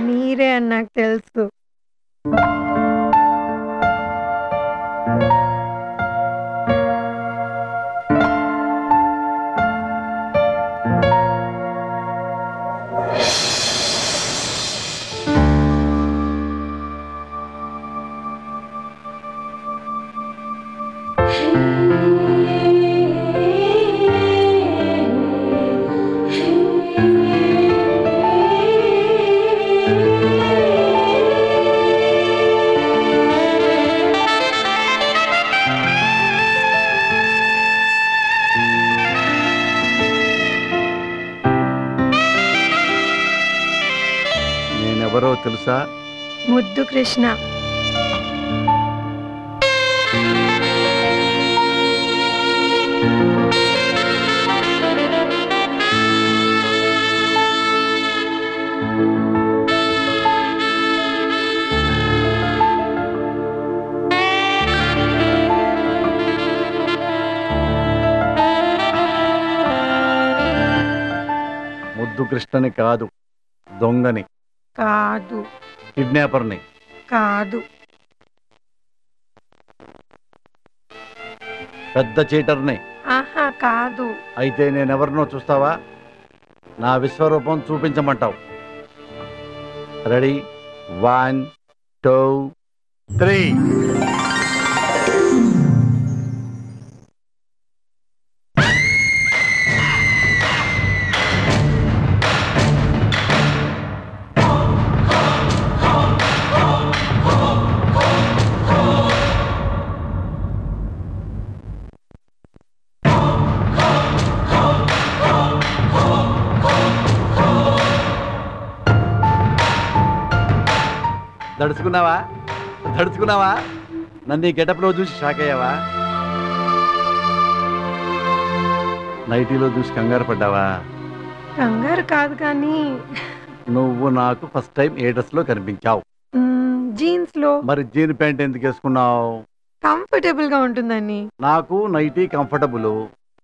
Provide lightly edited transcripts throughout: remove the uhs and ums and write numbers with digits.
మీరే అని నాకు తెలుసు. నేనెవరో తెలుసా? ముద్దు కృష్ణ. ముద్దు కృష్ణని కాదు, దొంగని కాదు, కిడ్నాపర్ని కాదు, పెద్ద చీటర్ని. ఆహా కాదు. అయితే నేనెవరినో చూస్తావా? నా విశ్వరూపం చూపించమంటావు. రెడీ? 1 2 3. దడుచుకున్నావా? నన్ను ఈ గెటప్లో చూసి షాక్ అయ్యావా? నైటీలో చూసి కంగారు పడ్డావా? కంగారు కాదు కానీ నువ్వు నాకు ఫస్ట్ టైం ఏ డ్రెస్ లో కనిపించావు? జీన్స్ లో. మరి జీన్ ప్యాంట్ ఎందుకు వేసుకున్నావు? కంఫర్టబుల్ గా ఉంటుందని. నాకు నైటీ కంఫర్టబుల్.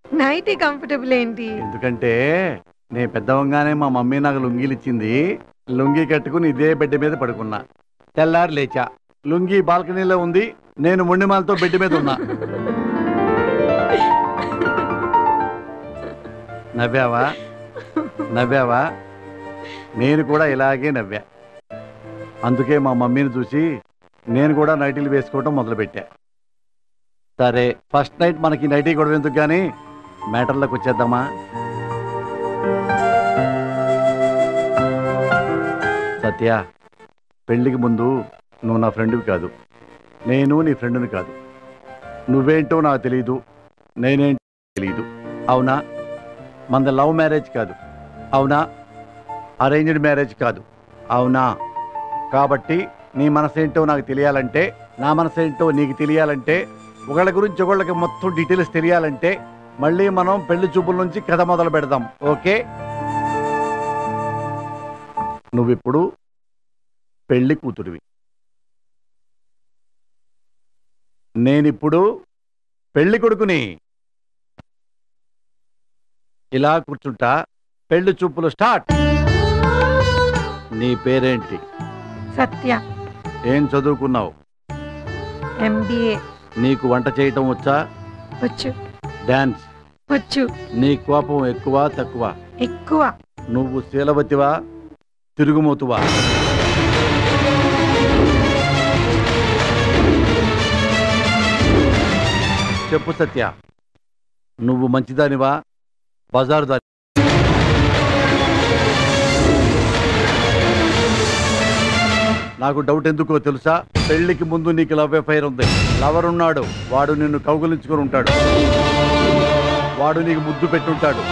నైటీ కంఫర్టబుల్ ఏంటి? ఎందుకంటే నేను పెద్దవంగానే మా మమ్మీ నాకు లుంగీలు ఇచ్చింది. లుంగీ కట్టుకుని ఇదే బెడ్ మీద పడుకున్నా. తెల్లారి లేచా, లుంగీ బాల్కనీలో ఉంది, నేను మొండిమాలతో బెడ్ మీద ఉన్నా. నవ్వావా? నేను కూడా ఇలాగే నవ్వా. అందుకే మా మమ్మీని చూసి నేను కూడా నైటీలు వేసుకోవటం మొదలుపెట్టా. సరే, ఫస్ట్ నైట్ మనకి నైటీ గొడవ ఎందుకు కానీ మ్యాటర్లోకి వచ్చేద్దామా? సత్య, పెళ్లికి ముందు నువ్వు నా ఫ్రెండ్వి కాదు, నేను నీ ఫ్రెండ్ని కాదు. నువ్వేంటో నాకు తెలియదు, నేనేంటో తెలియదు. అవునా? మనది లవ్ మ్యారేజ్ కాదు. అవునా? అరేంజ్డ్ మ్యారేజ్ కాదు. అవునా? కాబట్టి నీ మనసేంటో నాకు తెలియాలంటే, నా మనసేంటో నీకు తెలియాలంటే, ఒకళ్ళ గురించి ఒకళ్ళకి మొత్తం డీటెయిల్స్ తెలియాలంటే మళ్ళీ మనం పెళ్లి చూపుల నుంచి కథ మొదలు పెడదాం. ఓకే? నువ్విప్పుడు పెళ్లి కూతురివి, నేనిప్పుడు పెళ్లి కొడుకుని. ఇలా కూర్చుంటా, పెళ్లి చూపులు స్టార్ట్. నీ పేరేంటి? సత్య. ఏం చదువుకున్నావు? MBA. నీకు వంట చేయటం వచ్చా? వచ్చు. డాన్స్ వచ్చు. నీ కోపం ఎక్కువ తక్కువ? ఎక్కువ. నువ్వు శీలవతివా తిరుగుమోతువా? చెప్పు సత్య, నువ్వు మంచిదానివా బజారు దాని? నాకు డౌట్ ఎందుకో తెలుసా? పెళ్లికి ముందు నీకు లవ్ అఫైర్ ఉంది. లవర్ ఉన్నాడు, వాడు నిన్ను కౌగులించుకొని ఉంటాడు, వాడు నీకు ముద్దు పెట్టుంటాడు.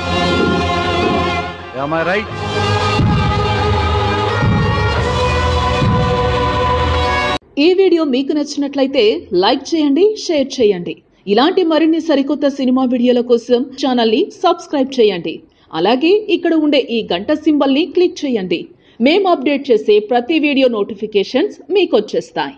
Am I right? ఈ వీడియో మీకు నచ్చినట్లయితే లైక్ చేయండి, షేర్ చేయండి. ఇలాంటి మరిన్ని సరికొత్త సినిమా వీడియోల కోసం ఛానల్ని సబ్స్క్రైబ్ చేయండి. అలాగే ఇక్కడ ఉండే ఈ గంట సింబల్ని క్లిక్ చేయండి. మేము అప్డేట్ చేసే ప్రతి వీడియో నోటిఫికేషన్స్ మీకు వచ్చేస్తాయి.